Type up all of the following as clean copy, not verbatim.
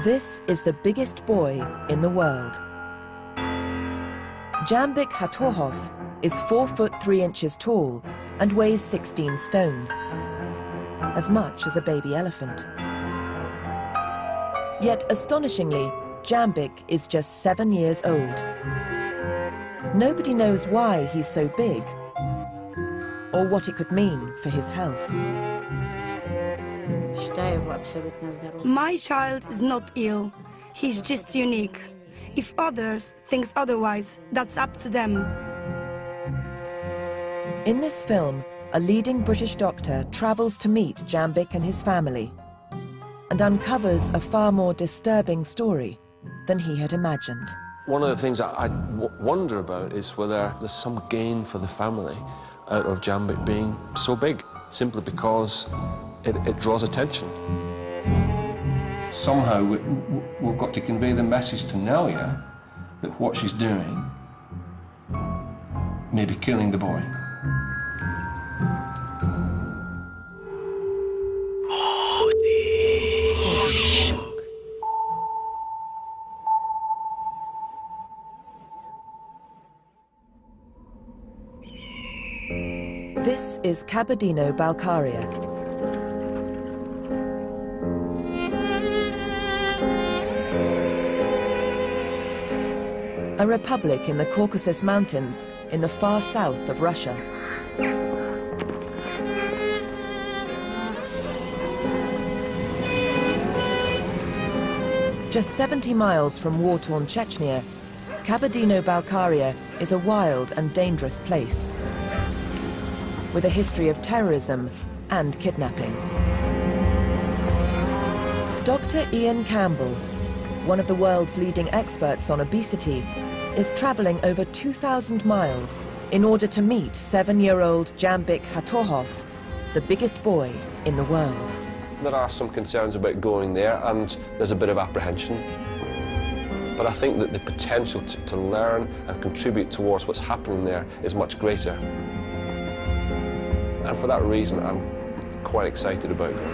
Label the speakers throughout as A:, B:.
A: This is the biggest boy in the world. Jambik Hatorhoff is 4 foot 3 inches tall and weighs 16 stone, as much as a baby elephant. Yet, astonishingly, Jambik is just 7 years old. Nobody knows why he's so big, or what it could mean for his health.
B: My child is not ill. He's just unique. If others think otherwise, that's up to them.
A: In this film, a leading British doctor travels to meet Jambik and his family and uncovers a far more disturbing story than he had imagined.
C: One of the things I wonder about is whether there's some gain for the family out of Jambik being so big, simply because it draws attention. Somehow we've got to convey the message to Nelia that what she's doing may be killing the boy.
A: This is Kabardino-Balkaria. A republic in the Caucasus Mountains in the far south of Russia. Just 70 miles from war-torn Chechnya, Kabardino-Balkaria is a wild and dangerous place, with a history of terrorism and kidnapping. Dr. Ian Campbell, one of the world's leading experts on obesity, is traveling over 2,000 miles in order to meet 7-year-old Jambik Hatorhoff, the biggest boy in the world.
C: There are some concerns about going there, and there's a bit of apprehension. But I think that the potential to learn and contribute towards what's happening there is much greater. And for that reason, I'm quite excited about going.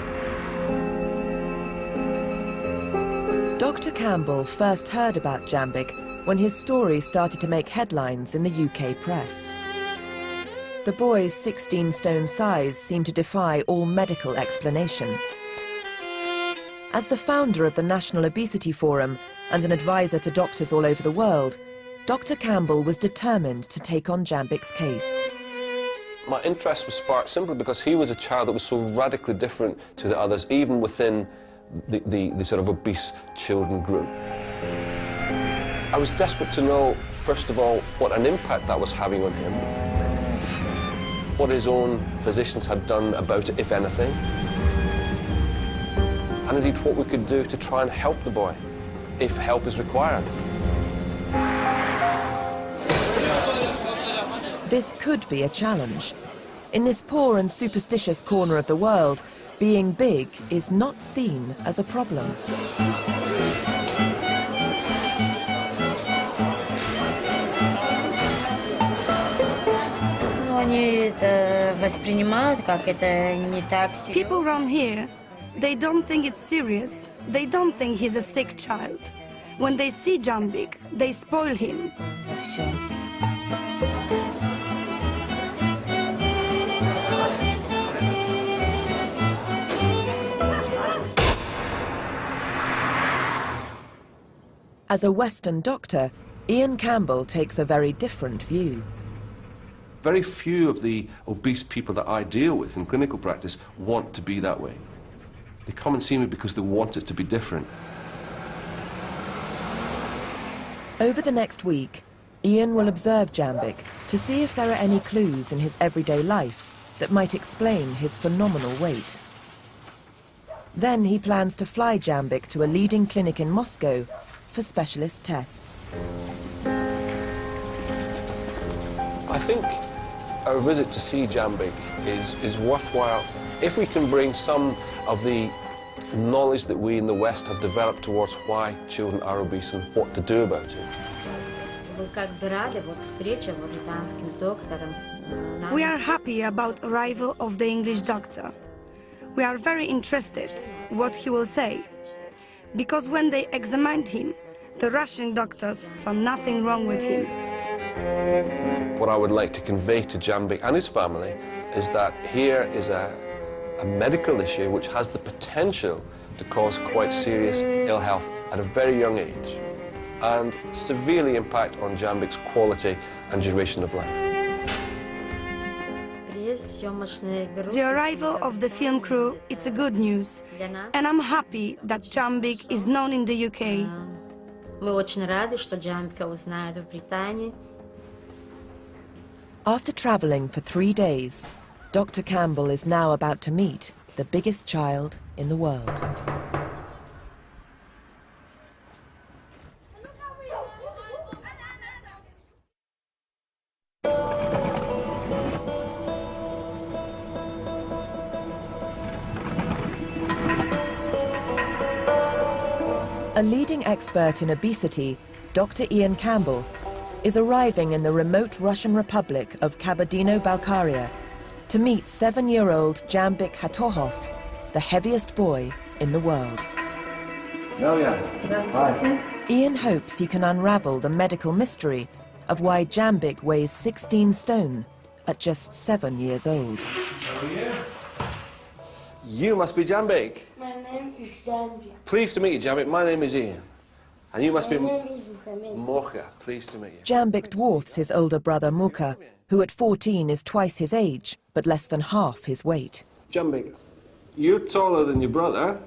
A: Dr. Campbell first heard about Jambik when his story started to make headlines in the UK press. The boy's 16-stone size seemed to defy all medical explanation. As the founder of the National Obesity Forum and an advisor to doctors all over the world, Dr. Campbell was determined to take on Jambik's case.
C: My interest was sparked simply because he was a child that was so radically different to the others, even within the sort of obese children group. I was desperate to know, first of all, what an impact that was having on him, what his own physicians had done about it, if anything, and indeed what we could do to try and help the boy, if help is required.
A: This could be a challenge. In this poor and superstitious corner of the world, being big is not seen as a problem.
B: People around here, they don't think it's serious. They don't think he's a sick child. When they see Jambik, they spoil him.
A: As a Western doctor, Ian Campbell takes a very different view.
C: Very few of the obese people that I deal with in clinical practice want to be that way. They come and see me because they want it to be different.
A: Over the next week, Ian will observe Jambik to see if there are any clues in his everyday life that might explain his phenomenal weight. Then he plans to fly Jambik to a leading clinic in Moscow for specialist tests.
C: I think our visit to see Jambik is worthwhile if we can bring some of the knowledge that we in the West have developed towards why children are obese and what to do about it.
B: We are happy about arrival of the English doctor. We are very interested what he will say. because when they examined him, the Russian doctors found nothing wrong with him.
C: What I would like to convey to Jambik and his family is that here is a medical issue which has the potential to cause quite serious ill health at a very young age and severely impact on Jambik's quality and duration of life.
B: The arrival of the film crew, it's a good news, and I'm happy that Jambik is known in the UK.
A: After travelling for 3 days, Dr. Campbell is now about to meet the biggest child in the world. A leading expert in obesity, Dr. Ian Campbell, is arriving in the remote Russian Republic of Kabardino-Balkaria to meet 7-year-old Jambik Hatohov, the heaviest boy in the world. Ian hopes he can unravel the medical mystery of why Jambik weighs 16 stone at just 7 years old.
C: You must be Jambik.
D: My name is Jambik.
C: Pleased to meet you, Jambik. My name is Ian. And you must be...
D: My name is Mohammed.
C: Mocha. Pleased to meet you.
A: Jambik dwarfs his older brother Muka, who at 14 is twice his age, but less than half his weight.
C: Jambik, you're taller than your brother.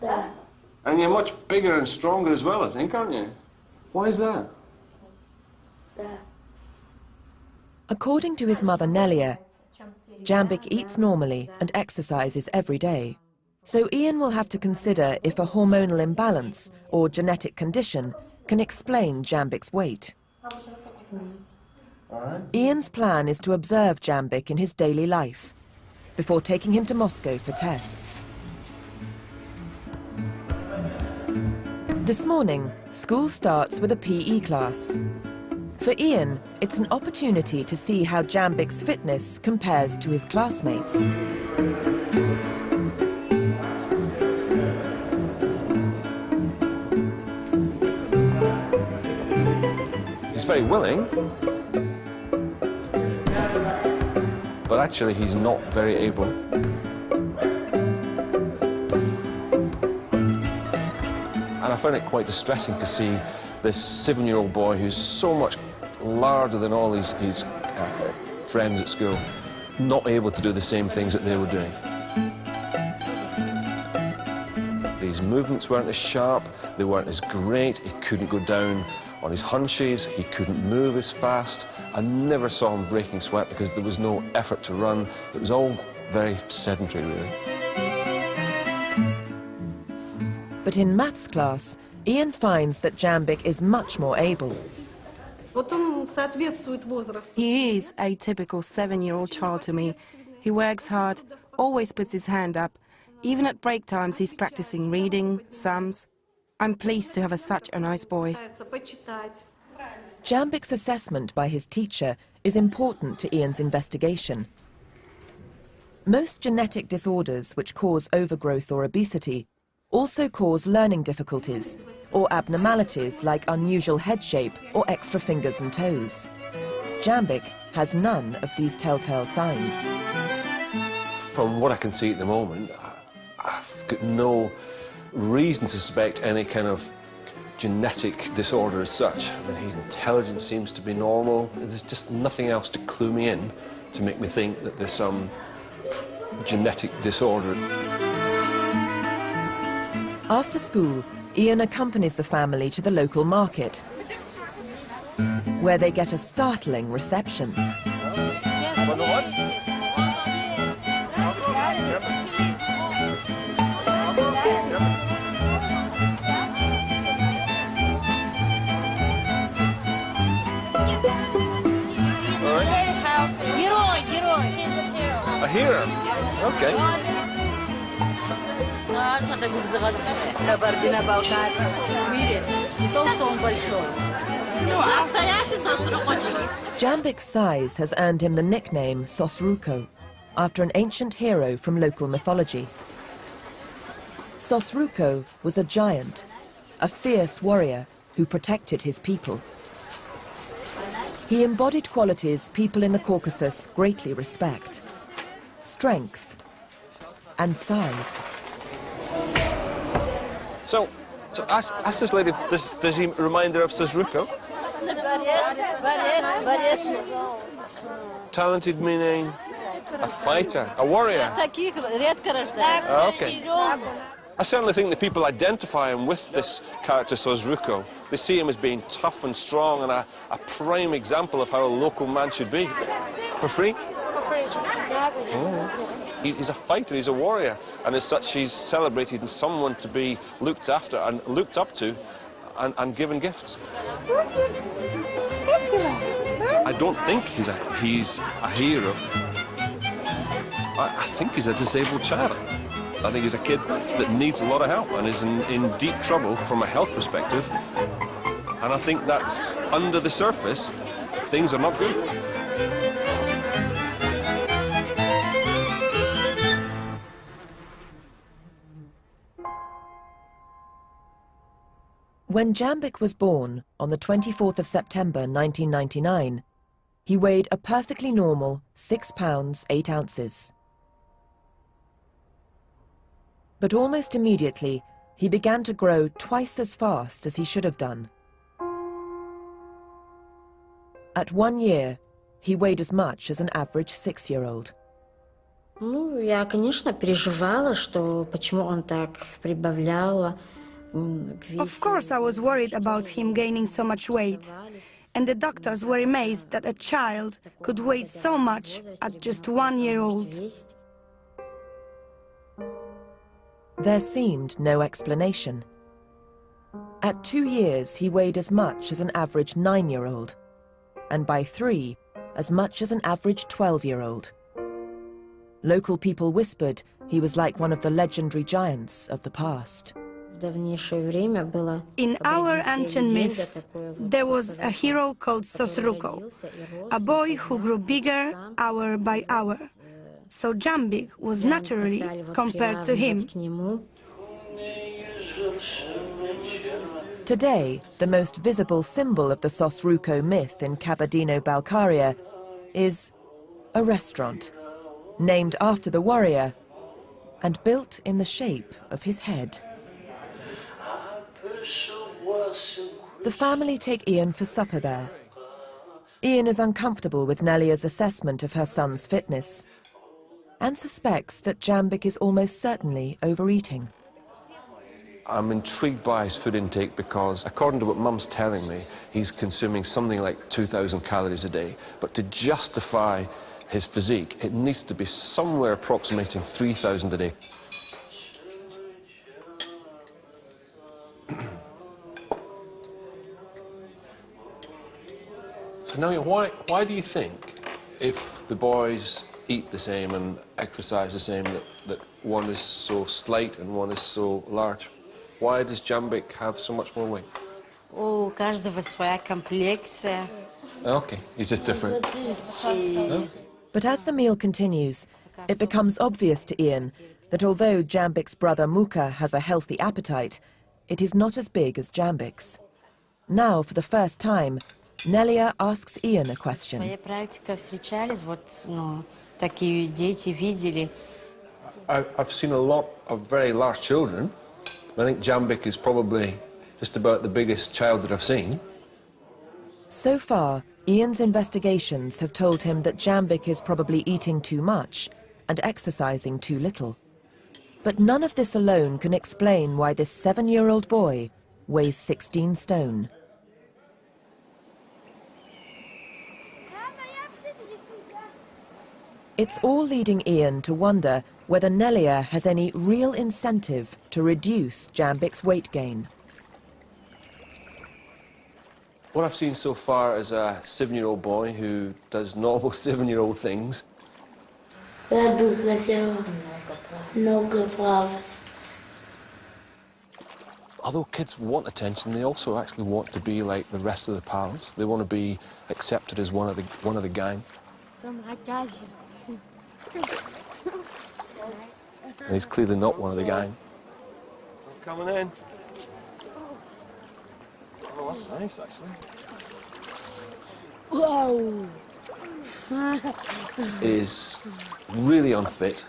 D: Yeah.
C: And you're much bigger and stronger as well, I think, aren't you? Why is that?
D: Yeah.
A: According to his mother Nelia, Jambik eats normally and exercises every day. So Ian will have to consider if a hormonal imbalance or genetic condition can explain Jambik's weight. Ian's plan is to observe Jambik in his daily life before taking him to Moscow for tests. This morning, school starts with a PE class. For Ian, it's an opportunity to see how Jambik's fitness compares to his classmates.
C: He's very willing, but actually he's not very able. And I found it quite distressing to see this 7-year-old boy who's so much larger than all his friends at school, not able to do the same things that they were doing. His movements weren't as sharp, they weren't as great, he couldn't go down on his hunches, he couldn't move as fast. I never saw him breaking sweat because there was no effort to run. It was all very sedentary, really.
A: But in maths class, Ian finds that Jambik is much more able.
E: He is a typical 7-year-old child to me. He works hard, always puts his hand up. Even at break times, he's practicing reading, sums. I'm pleased to have such a nice boy.
A: Jambik's assessment by his teacher is important to Ian's investigation. Most genetic disorders which cause overgrowth or obesity also cause learning difficulties or abnormalities like unusual head shape or extra fingers and toes. Jambik has none of these telltale signs.
C: From what I can see at the moment, I've got no reason to suspect any kind of genetic disorder as such. I mean, his intelligence seems to be normal. There's just nothing else to clue me in to make me think that there's some genetic disorder.
A: After school, Ian accompanies the family to the local market, where they get a startling reception.
C: A hero? Okay.
A: Jambik's size has earned him the nickname Sosruko, after an ancient hero from local mythology. Sosruko was a giant, a fierce warrior who protected his people. He embodied qualities people in the Caucasus greatly respect: strength and size.
C: So ask this lady, does he remind her of Sosruko? Talented meaning a fighter, a warrior. Okay. I certainly think that people identify him with this character Sosruko. They see him as being tough and strong and a prime example of how a local man should be. For free?
D: For free.
C: Oh. He's a fighter, he's a warrior, and as such he's celebrated and someone to be looked after and looked up to and given gifts. I don't think he's a hero. I think he's a disabled child. I think he's a kid that needs a lot of help and is in deep trouble from a health perspective. And I think that's under the surface, things are not good.
A: When Jambik was born on the 24th of September 1999, he weighed a perfectly normal 6 pounds 8 ounces. But almost immediately, he began to grow twice as fast as he should have done. At 1 year, he weighed as much as an average 6-year-old.
D: Ну, я, конечно, переживала, что почему он так прибавлял.
B: Of course, I was worried about him gaining so much weight. And the doctors were amazed that a child could weigh so much at just 1 year old.
A: There seemed no explanation. At 2 years, he weighed as much as an average 9-year-old, and by 3, as much as an average 12-year-old. Local people whispered he was like one of the legendary giants of the past.
B: In our ancient myths, there was a hero called Sosruko, a boy who grew bigger hour by hour. So Jambik was naturally compared to him.
A: Today, the most visible symbol of the Sosruko myth in Kabardino-Balkaria is a restaurant, named after the warrior and built in the shape of his head. The family take Ian for supper there. Ian is uncomfortable with Nelia's assessment of her son's fitness and suspects that Jambik is almost certainly overeating.
C: I'm intrigued by his food intake because, according to what Mum's telling me, he's consuming something like 2,000 calories a day. But to justify his physique, it needs to be somewhere approximating 3,000 a day. So now, why do you think, if the boys eat the same and exercise the same, that one is so slight and one is so large? Why does Jambik have so much more weight?
D: У каждого своя комплекция.
C: Okay, he's just different. No?
A: But as the meal continues, it becomes obvious to Ian that although Jambik's brother Muka has a healthy appetite, it is not as big as Jambik's. Now, for the first time, Nelia asks Ian a question.
D: Своей практике встречались, вот, такие дети видели.
C: I've seen a lot of very large children. I think Jambik is probably just about the biggest child that I've seen.
A: So far, Ian's investigations have told him that Jambik is probably eating too much and exercising too little. But none of this alone can explain why this 7-year-old boy weighs 16 stone. It's all leading Ian to wonder whether Nelia has any real incentive to reduce Jambik's weight gain.
C: What I've seen so far is a 7-year-old boy who does normal 7-year-old things.
D: Я бы хотела много плавать.
C: Although kids want attention, they also actually want to be like the rest of the pals. They want to be accepted as one of the gang. And he's clearly not one of the gang. coming in. Oh, that's nice, actually.
D: Whoa.
C: Is really unfit.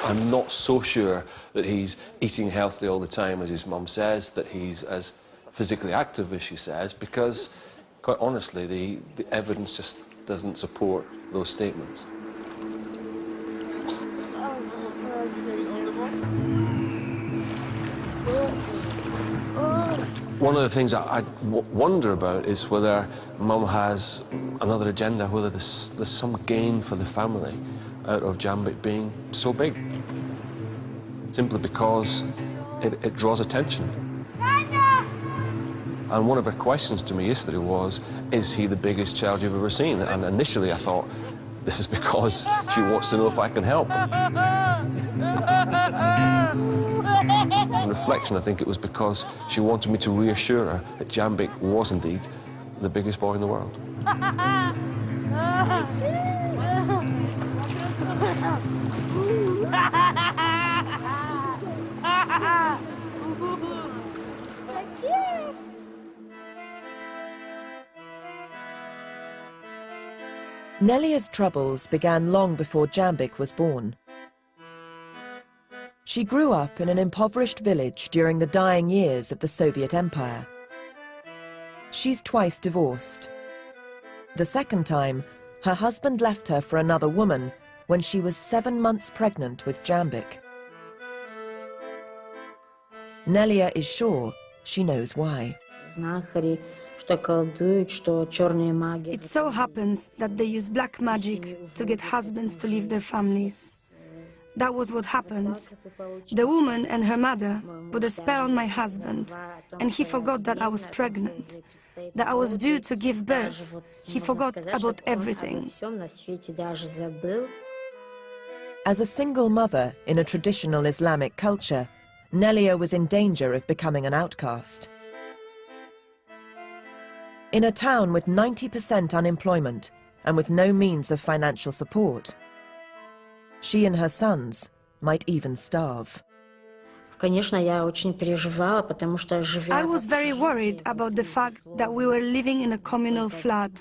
C: I'm not so sure that he's eating healthily all the time, as his mum says, that he's as physically active as she says, because, quite honestly, the evidence just doesn't support those statements. One of the things I wonder about is whether Mum has another agenda, whether there's some gain for the family out of Jambik being so big, simply because it draws attention. And one of her questions to me yesterday was, is he the biggest child you've ever seen? And initially I thought, this is because she wants to know if I can help. On reflection, I think it was because she wanted me to reassure her that Jambik was indeed the biggest boy in the world.
A: Nelia's troubles began long before Jambik was born. She grew up in an impoverished village during the dying years of the Soviet Empire. She's twice divorced. The second time, her husband left her for another woman when she was 7 months pregnant with Jambik. Nelia is sure she knows why.
B: It so happens that they use black magic to get husbands to leave their families. That was what happened. The woman and her mother put a spell on my husband, and he forgot that I was pregnant, that I was due to give birth. He forgot about everything.
A: As a single mother in a traditional Islamic culture, Nelia was in danger of becoming an outcast. In a town with 90% unemployment and with no means of financial support, she and her sons might even starve.
B: I was very worried about the fact that we were living in a communal flat.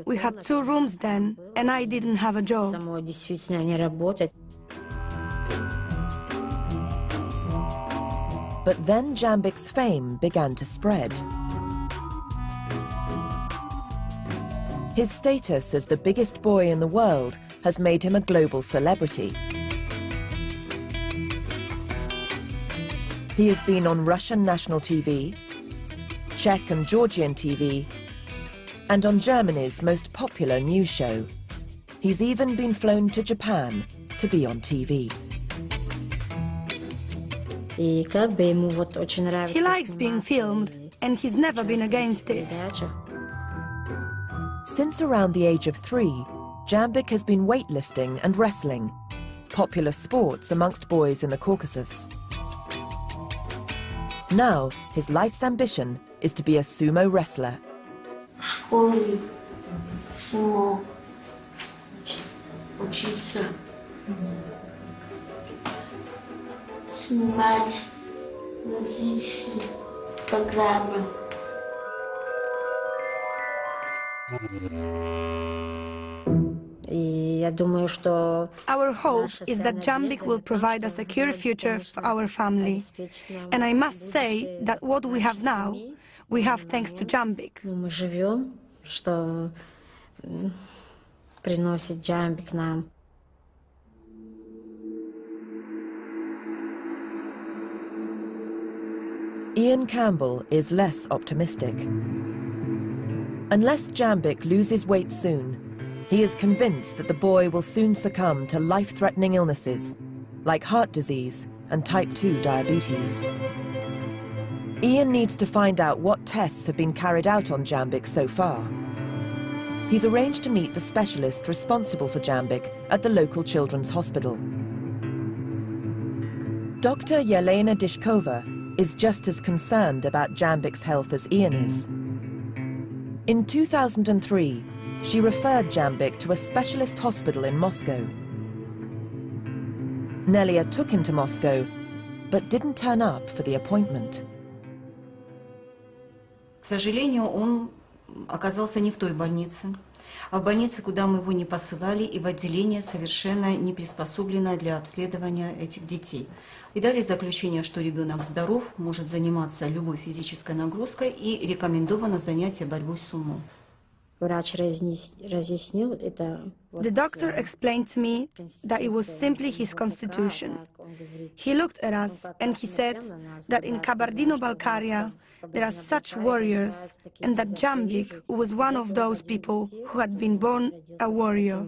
B: We had 2 rooms then, and I didn't have a job.
A: But then Jambik's fame began to spread. His status as the biggest boy in the world has made him a global celebrity. He has been on Russian national TV, Czech and Georgian TV, and on Germany's most popular news show. He's even been flown to Japan to be on TV.
B: He likes being filmed, and he's never been against it.
A: Since around the age of 3, Jambik has been weightlifting and wrestling, popular sports amongst boys in the Caucasus. Now, his life's ambition is to be a sumo wrestler.
B: Our hope is that Jambik will provide a secure future for our family. And I must say that what we have now, we have thanks to Jambik.
A: Ian Campbell is less optimistic. Unless Jambik loses weight soon, he is convinced that the boy will soon succumb to life-threatening illnesses, like heart disease and type 2 diabetes. Ian needs to find out what tests have been carried out on Jambik so far. He's arranged to meet the specialist responsible for Jambik at the local children's hospital. Dr. Yelena Dishkova is just as concerned about Jambik's health as Ian is. In 2003, she referred Jambik to a specialist hospital in Moscow. Nelia took him to Moscow but didn't turn up for the appointment.
F: К сожалению, он оказался не в той больнице, а в больнице, куда мы его не посылали, и в отделение совершенно не приспособленное для обследования этих детей. И дали заключение, что ребенок здоров, может заниматься любой физической нагрузкой и рекомендовано занятие борьбой с умом.
B: The doctor explained to me that it was simply his constitution. He looked at us and he said that in Kabardino-Balkaria there are such warriors, and that Jambik was one of those people who had been born a warrior.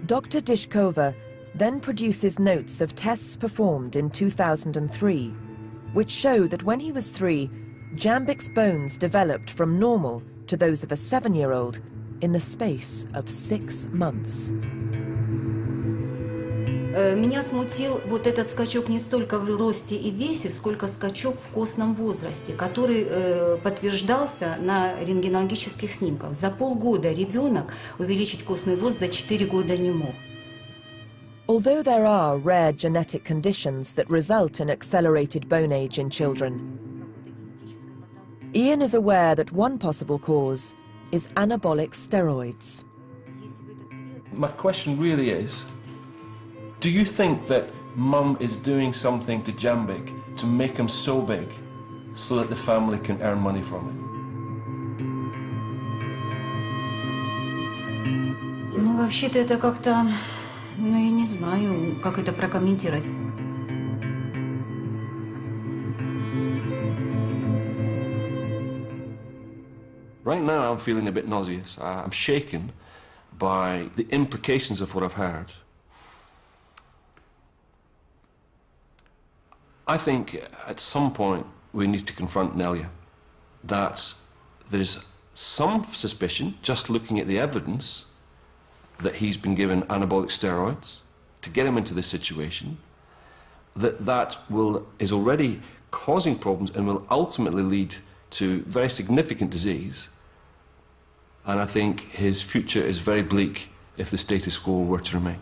A: Dr. Dishkova then produces notes of tests performed in 2003, which show that when he was 3, Jambik's bones developed from normal to those of a 7-year-old in the space of 6 months.
F: Меня смутил вот этот скачок не столько в росте и весе, сколько скачок в костном возрасте, который подтверждался на рентгенологических снимках. За полгода ребенок увеличить костный возраст за 4 года не мог.
A: Although there are rare genetic conditions that result in accelerated bone age in children, Ian is aware that one possible cause is anabolic steroids.
C: My question really is, do you think that Mum is doing something to Jambik to make him so big so that the family can earn money from it?
F: Ну, вообще-то это как-то, ну, я не знаю, как это прокомментировать.
C: Right now I'm feeling a bit nauseous. I'm shaken by the implications of what I've heard. I think at some point we need to confront Nelia that there's some suspicion, just looking at the evidence, that he's been given anabolic steroids to get him into this situation, that is already causing problems and will ultimately lead to very significant disease. And I think his future is very bleak if the status quo were to remain.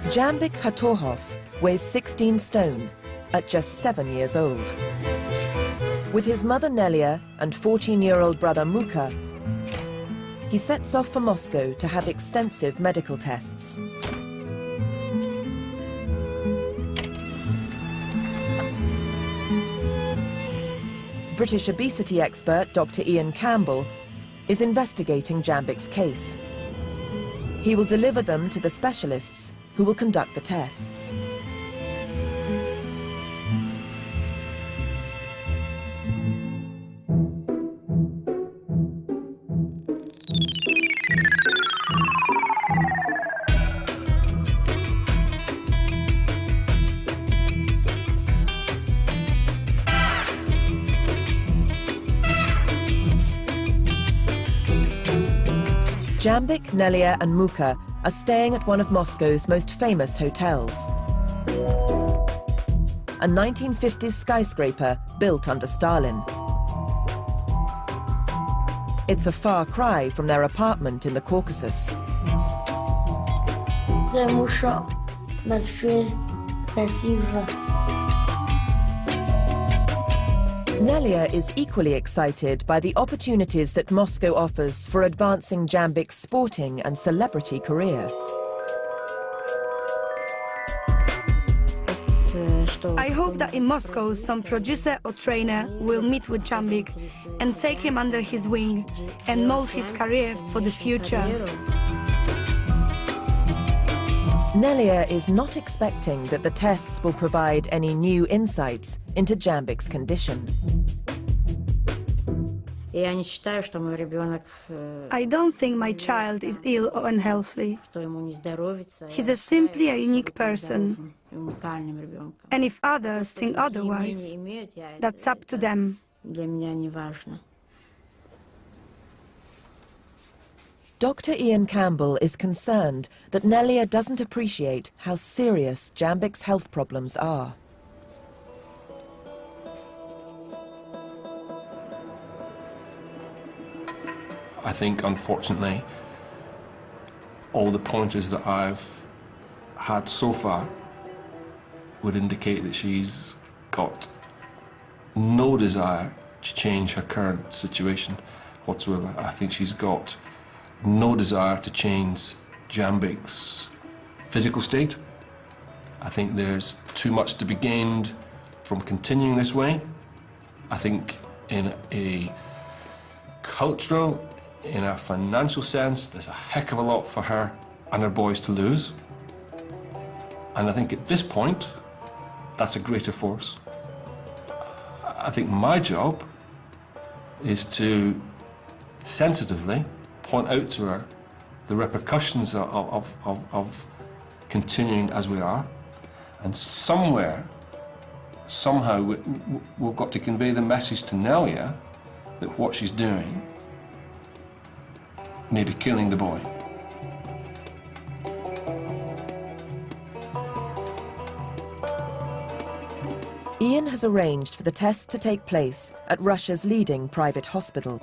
A: Jambik Hatorhoff weighs 16 stone at just 7 years old. With his mother Nelia and 14-year-old brother Muka, he sets off for Moscow to have extensive medical tests. British obesity expert Dr. Ian Campbell is investigating Jambik's case. He will deliver them to the specialists who will conduct the tests. Jambik, Nelia and Muka are staying at one of Moscow's most famous hotels. A 1950s skyscraper built under Stalin. It's a far cry from their apartment in the Caucasus. Nelia is equally excited by the opportunities that Moscow offers for advancing Jambik's sporting and celebrity career.
B: I hope that in Moscow some producer or trainer will meet with Jambik and take him under his wing and mold his career for the future.
A: Nelia is not expecting that the tests will provide any new insights into Jambik's condition.
B: I don't think my child is ill or unhealthy. He's simply a unique person. And if others think otherwise, that's up to them.
A: Dr. Ian Campbell is concerned that Nelia doesn't appreciate how serious Jambik's health problems are.
C: I think, unfortunately, all the pointers that I've had so far would indicate that she's got no desire to change her current situation whatsoever. I think she's got no desire to change Jambik's physical state. I think there's too much to be gained from continuing this way. I think in a cultural, in a financial sense, there's a heck of a lot for her and her boys to lose. And I think at this point, that's a greater force. I think my job is to sensitively point out to her the repercussions of continuing as we are. And somewhere, somehow, we've got to convey the message to Nelia that what she's doing may be killing the boy.
A: Ian has arranged for the tests to take place at Russia's leading private hospital.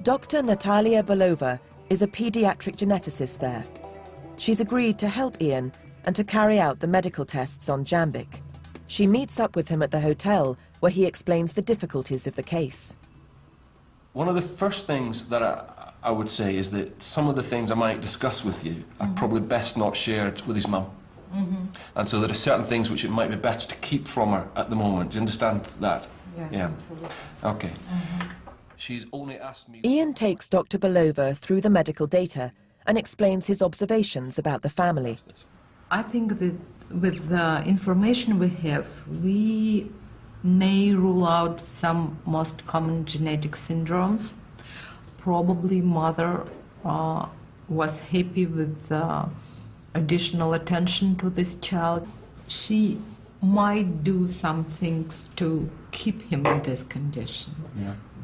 A: Dr. Natalia Belova is a pediatric geneticist there. She's agreed to help Ian and to carry out the medical tests on Jambik. She meets up with him at the hotel, where he explains the difficulties of the case.
C: One of the first things that I would say is that some of the things I might discuss with you are probably best not shared with his mum. And so there are certain things which it might be better to keep from her at the moment. Do you understand that? Yeah. Absolutely. Okay. She's only asked me...
A: Ian takes Dr. Belova through the medical data and explains his observations about the family.
G: I think that with the information we have, we may rule out some most common genetic syndromes. Probably mother was happy with additional attention to this child. She might do some things to keep him in this condition.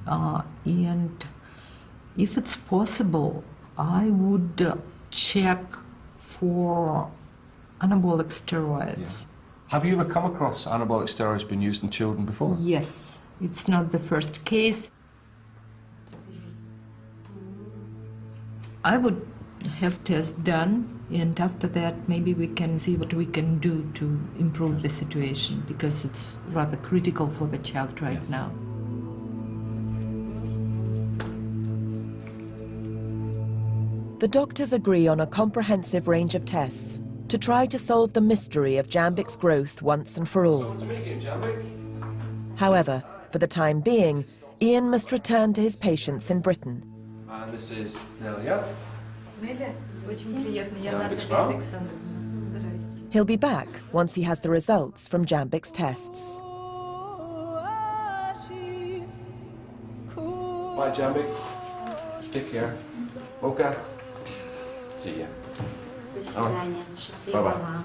G: And if it's possible, I would check for anabolic steroids.
C: Have you ever come across anabolic steroids being used in children before?
G: Yes, it's not the first case. I would have tests done, and after that maybe we can see what we can do to improve the situation, because it's rather critical for the child right now.
A: The doctors agree on a comprehensive range of tests to try to solve the mystery of Jambik's growth once and for all. However, for the time being, Ian must return to his patients in Britain.
C: And this is Nelia.
A: He'll be back once he has the results from Jambik's tests.
C: Bye, Jambik. Take care. Okay. See ya. Bye-bye.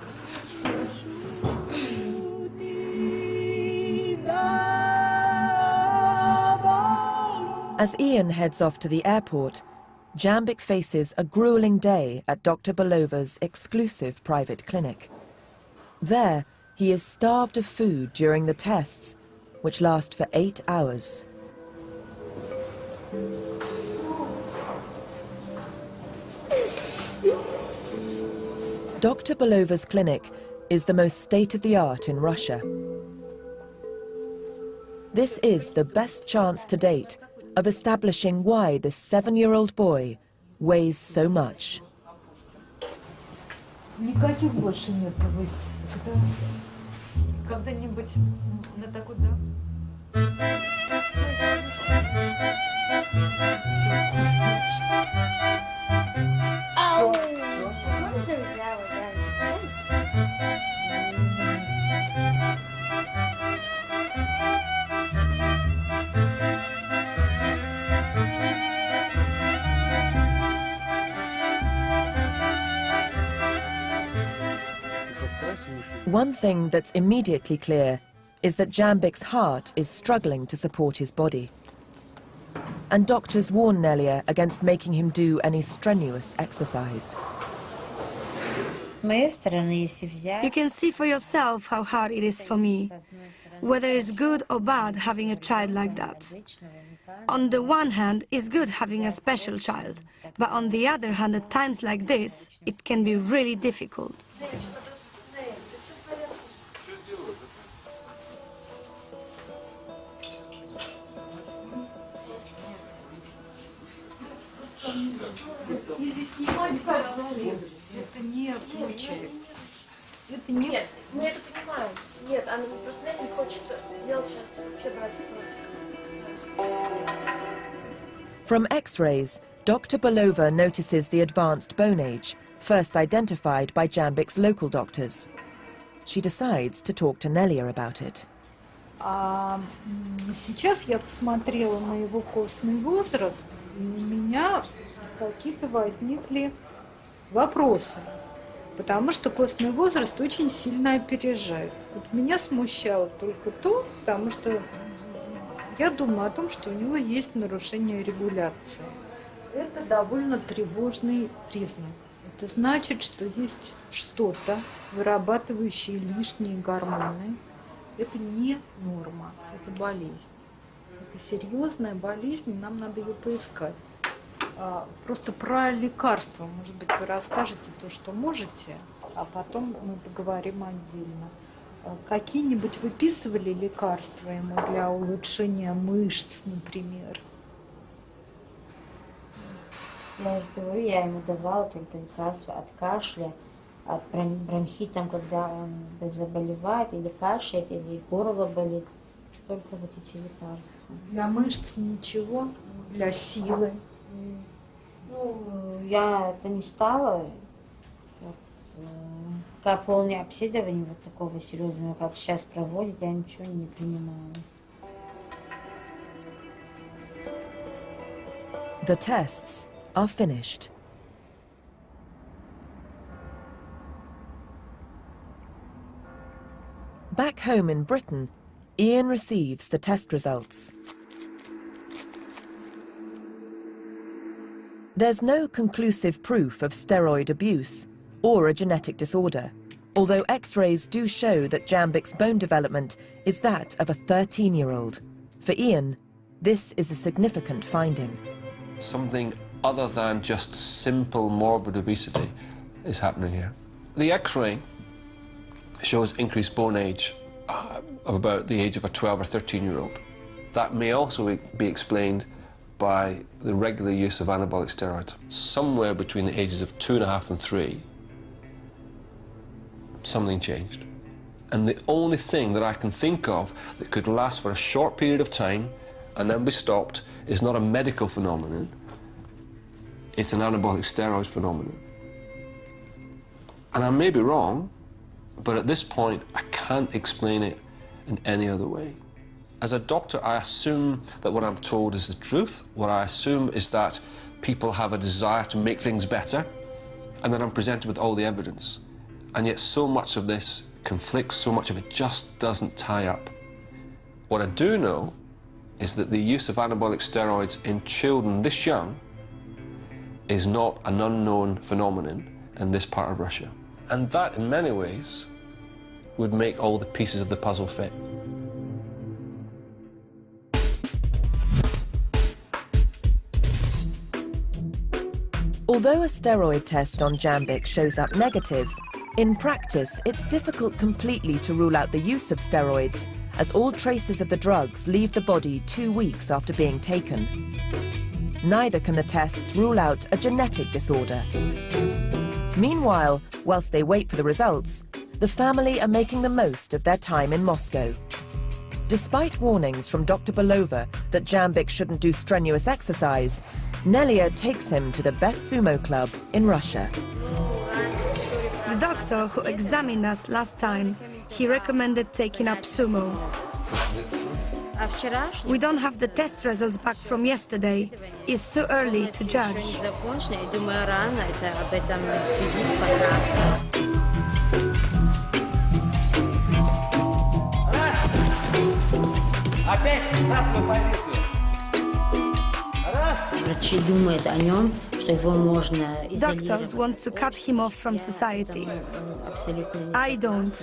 A: As Ian heads off to the airport, Jambik faces a grueling day at Dr. Belova's exclusive private clinic. There, he is starved of food during the tests, which last for 8 hours. Dr. Belova's clinic is the most state-of-the-art in Russia. This is the best chance to date of establishing why this 7-year-old boy weighs so much.
G: Никаких больше нет выписок, да? Когда-нибудь на такой, да?
A: One thing that's immediately clear is that Jambik's heart is struggling to support his body. and doctors warn Nelia against making him do any strenuous exercise.
B: You can see for yourself how hard it is for me, whether it's good or bad having a child like that. On the one hand, it's good having a special child, but on the other hand, at times like this, it can be really difficult.
G: Это не получается. Это не...
H: Нет, мы это понимаем. Нет, она просто не хочет делать сейчас вообще брать.
A: From X-rays, Dr. Belova notices the advanced bone age, first identified by Jambik's local doctors. She decides to talk to Nelia about it.
G: Сейчас я посмотрела на его костный возраст, и у меня какие-то возникли вопросы, потому что костный возраст очень сильно опережает. Вот меня смущало только то, потому что я думаю о том, что у него есть нарушение регуляции. Это довольно тревожный признак. Это значит, что есть что-то, вырабатывающее лишние гормоны. Это не норма, это болезнь. Это серьезная болезнь, и нам надо ее поискать. Просто про лекарства, может быть, вы расскажете то, что можете, а потом мы поговорим отдельно. Какие-нибудь выписывали лекарства ему для улучшения мышц, например?
D: Я же говорю, я ему давала только лекарства от кашля, от бронхита, когда он заболевает, или кашляет, или горло болит. Только вот эти лекарства.
G: Для мышц ничего, для силы.
D: Ну, я это не стала. Вот, как полное обследование вот такого серьезного, как сейчас проводят, я ничего не принимаю.
A: The tests are finished. Back home in Britain, Ian receives the test results. There's no conclusive proof of steroid abuse or a genetic disorder, although X-rays do show that Jambik's bone development is that of a 13-year-old. For Ian, this is a significant finding.
C: Something other than just simple morbid obesity is happening here. The X-ray shows increased bone age of about the age of a 12 or 13-year-old. That may also be explained by the regular use of anabolic steroids. Somewhere between the ages of 2.5 and 3, something changed. And the only thing that I can think of that could last for a short period of time and then be stopped is not a medical phenomenon, it's an anabolic steroid phenomenon. And I may be wrong, but at this point, I can't explain it in any other way. As a doctor, I assume that what I'm told is the truth. What I assume is that people have a desire to make things better, and then I'm presented with all the evidence. And yet so much of this conflicts, so much of it just doesn't tie up. What I do know is that the use of anabolic steroids in children this young is not an unknown phenomenon in this part of Russia. And that, in many ways, would make all the pieces of the puzzle fit.
A: Although a steroid test on Jambik shows up negative, in practice it's difficult completely to rule out the use of steroids, as all traces of the drugs leave the body 2 weeks after being taken. Neither can the tests rule out a genetic disorder. Meanwhile, whilst they wait for the results, the family are making the most of their time in Moscow. Despite warnings from Dr. Belova that Jambik shouldn't do strenuous exercise, Nelia takes him to the best sumo club in Russia.
B: The doctor who examined us last time, he recommended taking up sumo. We don't have the test results back from yesterday. It's too early to judge. Doctors want to cut him off from society. I don't.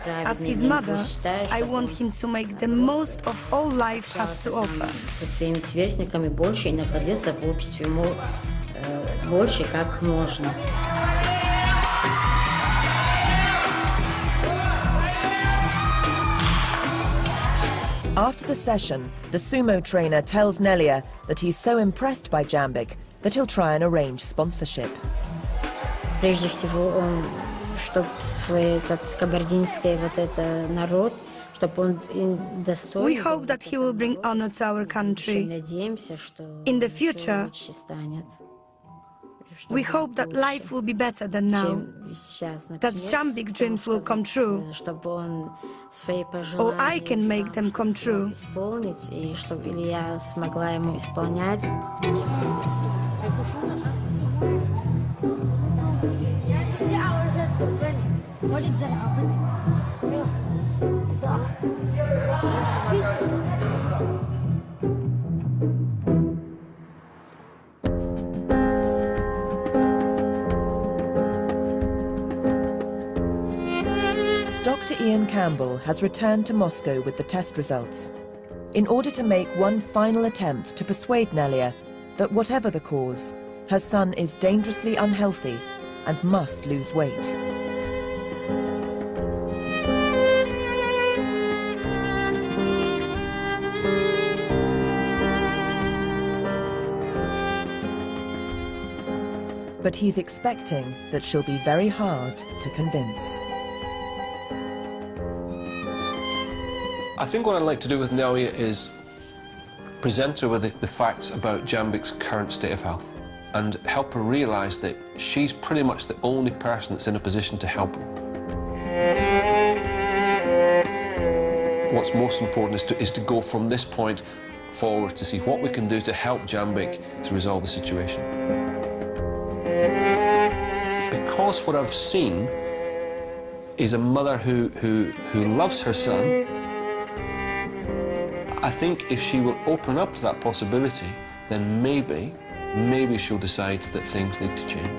B: As his mother, I want him to make the most of all life has to offer.
A: After the session, the sumo trainer tells Nelia that he's so impressed by Jambik that he'll try and arrange sponsorship.
D: Прежде всего, чтобы свой кабардинский народ, чтобы он достоин.
B: We hope that he will bring honor to our country. In the future, we hope that life will be better than now, that Jambik's dreams will come true, or I can make them come true.
A: Dr. Ian Campbell has returned to Moscow with the test results in order to make one final attempt to persuade Nelia that whatever the cause, her son is dangerously unhealthy and must lose weight. But he's expecting that she'll be very hard to convince.
C: I think what I'd like to do with Nelia is present her with the facts about Jambik's current state of health and help her realise that she's pretty much the only person that's in a position to help him. What's most important is to go from this point forward to see what we can do to help Jambik to resolve the situation. Because what I've seen is a mother who loves her son, I think if she will open up to that possibility, then maybe she'll decide that things need to change.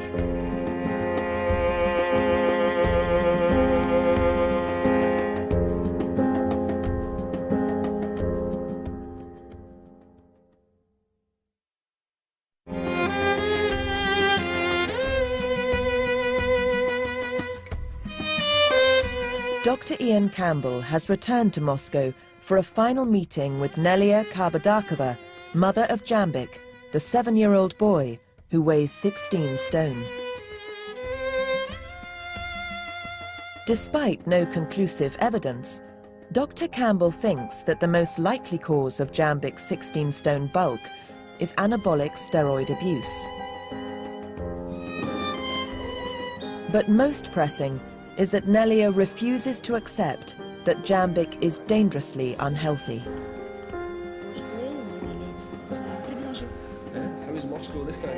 A: Dr. Ian Campbell has returned to Moscow for a final meeting with Nelia Kabardakova, mother of Jambik, the 7-year-old boy who weighs 16 stone. Despite no conclusive evidence, Dr. Campbell thinks that the most likely cause of Jambik's 16-stone bulk is anabolic steroid abuse. But most pressing is that Nelia refuses to accept that Jambik is dangerously unhealthy.
C: How is Moscow this time?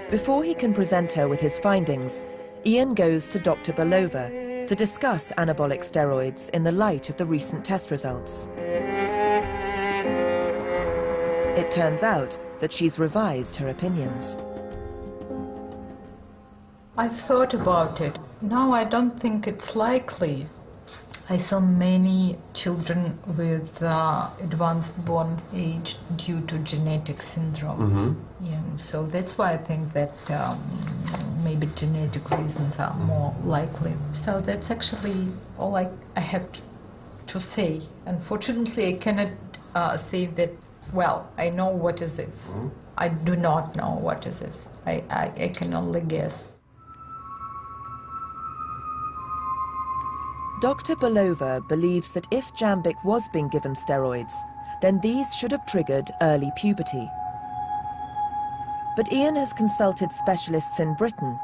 A: Before he can present her with his findings, Ian goes to Dr. Belova to discuss anabolic steroids in the light of the recent test results. It turns out that she's revised her opinions.
G: I thought about it. Now I don't think it's likely. I saw many children with advanced bone age due to genetic syndromes. Yeah, so that's why I think that maybe genetic reasons are more likely. So that's actually all I have to say. Unfortunately, I cannot say that, well, I know what is this. I do not know what is this. I can only guess.
A: Dr. Belova believes that if Jambik was being given steroids, then these should have triggered early puberty. But Ian has consulted specialists in Britain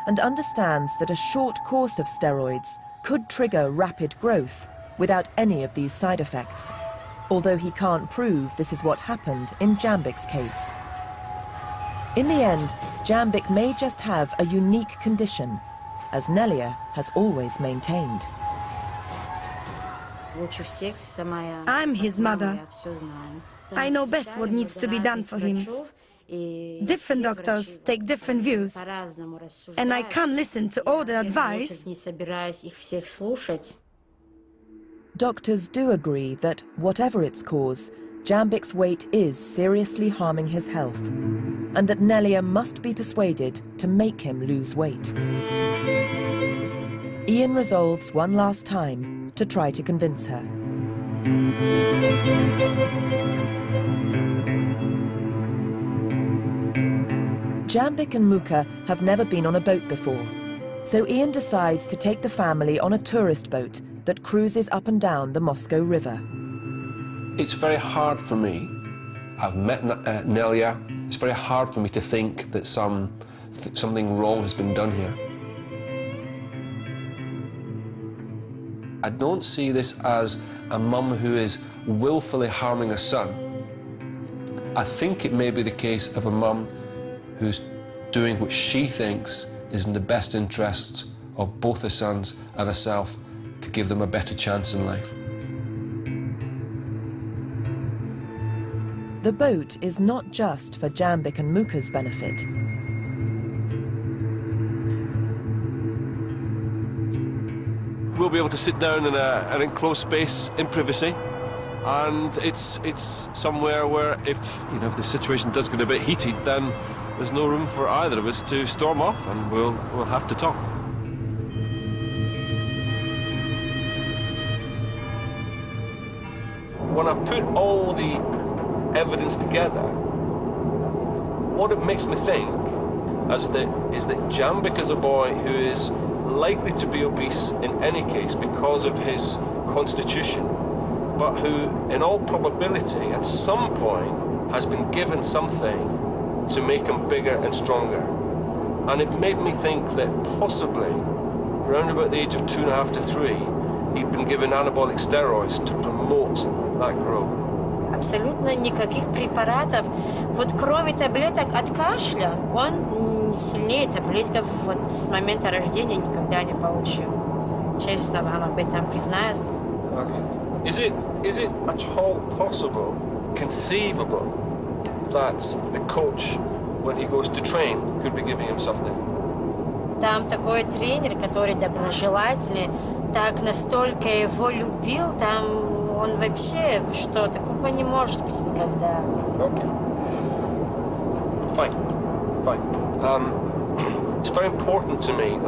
A: and understands that a short course of steroids could trigger rapid growth without any of these side effects, although he can't prove this is what happened in Jambik's case. In the end, Jambik may just have a unique condition, as Nelia has always maintained.
B: I'm his mother. I know best what needs to be done for him. Different doctors take different views, and I can't listen to all their advice.
A: Doctors do agree that, whatever its cause, Jambik's weight is seriously harming his health, and that Nelia must be persuaded to make him lose weight. Ian resolves one last time to try to convince her. Jambik and Muka have never been on a boat before, so Ian decides to take the family on a tourist boat that cruises up and down the Moscow River.
C: It's very hard for me. I've met Nelia. It's very hard for me to think that something wrong has been done here. I don't see this as a mum who is willfully harming a son. I think it may be the case of a mum who's doing what she thinks is in the best interests of both her sons and herself to give them a better chance in life.
A: The boat is not just for Jambik and Muka's benefit.
C: We'll be able to sit down in an enclosed space in privacy, and it's somewhere where if the situation does get a bit heated, then there's no room for either of us to storm off, and we'll have to talk. When I put all the evidence together, what it makes me think is that Jambik is a boy who is likely to be obese in any case because of his constitution, but who, in all probability, at some point has been given something to make him bigger and stronger. And it made me think that possibly, around about the age of 2.5 to 3, he'd been given anabolic steroids to promote that growth.
D: Абсолютно никаких препаратов. Вот кроме таблеток от кашля, он сильнее таблеток вот с момента рождения никогда не получил. Честно вам об этом признаюсь.
C: Okay. Is it at all possible, conceivable, that the coach, when he goes to train, could be giving him something?
D: Там такой тренер, который доброжелательный, так настолько его любил, там он вообще что, такого не может быть никогда.
C: Okay. Fine. It's very important to me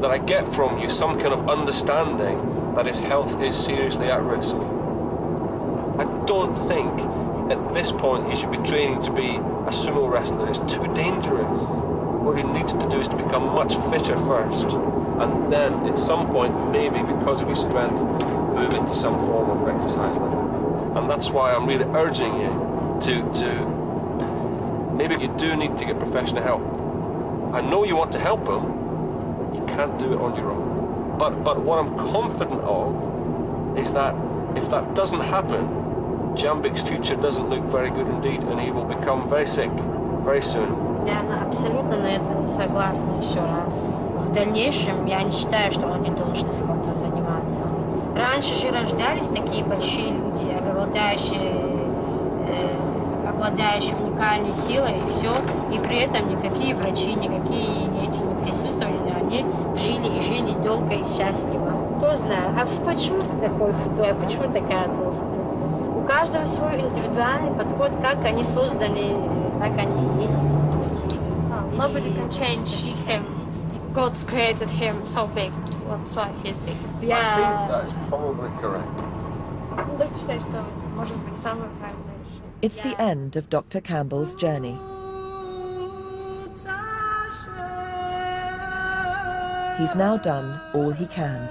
C: that I get from you some kind of understanding that his health is seriously at risk. I don't think at this point he should be training to be a sumo wrestler. It's too dangerous. What he needs to do is to become much fitter first, and then at some point, maybe because of his strength, move into some form of exercise level. And that's why I'm really urging you to maybe you do need to get professional help. I know you want to help him, you can't do it on your own. But what I'm confident of is that if that doesn't happen, Jambik's future doesn't look very good indeed, and he will become very sick very soon.
D: Я абсолютно на это не согласна еще раз. В дальнейшем я не считаю, что он не должен спортом заниматься. Раньше же рождались такие большие люди, обладающие уникальной силой, и все. И при этом никакие врачи, никакие эти не присутствовали, они жили долго и счастливо. Кто знает, а почему ты такой худой, а почему такая толстая? У каждого свой индивидуальный подход, как они созданы, так они и есть.
H: Nobody can change him. God created him so big. That's why he's big.
C: Yeah. I think that is probably correct.
H: Доктор считает, что это может быть самое правильное решение.
A: It's the end of Dr. Campbell's journey. He's now done all he can.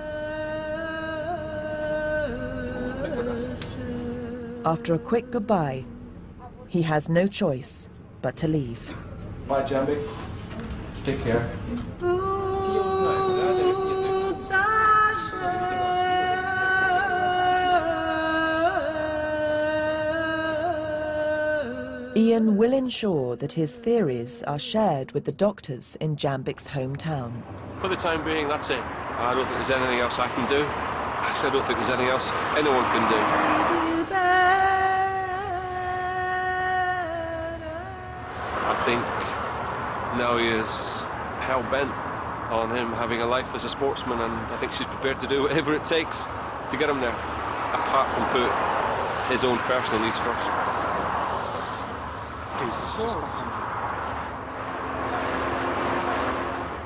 A: After a quick goodbye, he has no choice but to leave.
C: Bye, Jambik. Take care.
A: Ian will ensure that his theories are shared with the doctors in Jambik's hometown.
C: For the time being, that's it. I don't think there's anything else I can do. Actually, I don't think there's anything else anyone can do. think now he is hell-bent on him having a life as a sportsman, and I think she's prepared to do whatever it takes to get him there, apart from put his own personal needs first.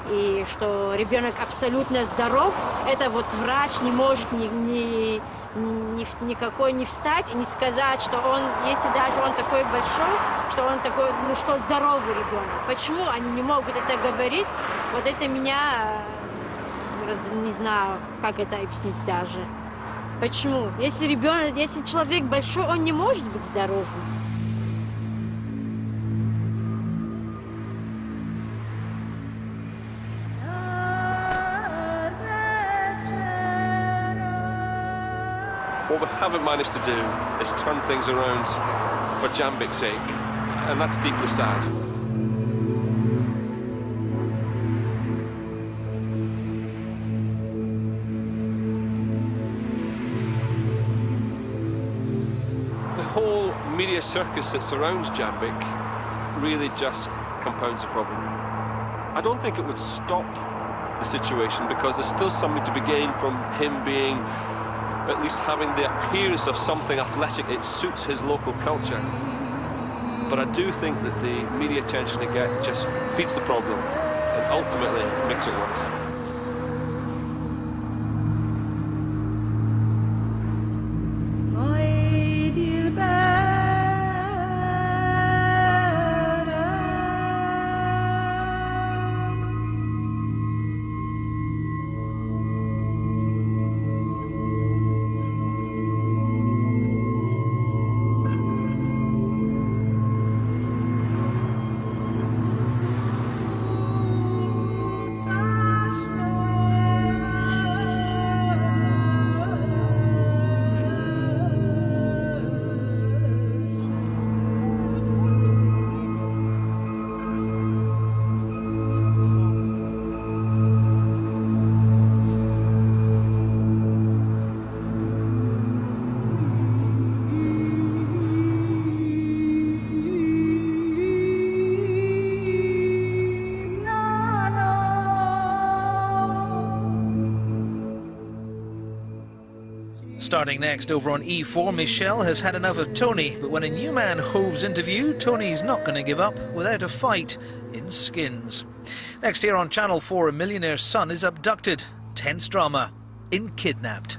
I: И что ребенок абсолютно здоров, это вот врач не может никакой не встать и не сказать, что он, если даже он такой большой, что он такой, ну что здоровый ребенок. Почему они не могут это говорить? Вот это меня, не знаю, как это объяснить даже. Почему? Если ребенок, если человек большой, он не может быть здоровым.
C: What we haven't managed to do is turn things around for Jambik's sake, and that's deeply sad. The whole media circus that surrounds Jambik really just compounds the problem. I don't think it would stop the situation, because there's still something to be gained from him being, at least having the appearance of something athletic. It suits his local culture. But I do think that the media attention they get just feeds the problem and ultimately makes it worse.
J: Starting next over on E4, Michelle has had enough of Tony, but when a new man hoves into view, Tony's not going to give up without a fight in Skins. Next here on Channel 4, a millionaire's son is abducted. Tense drama in Kidnapped.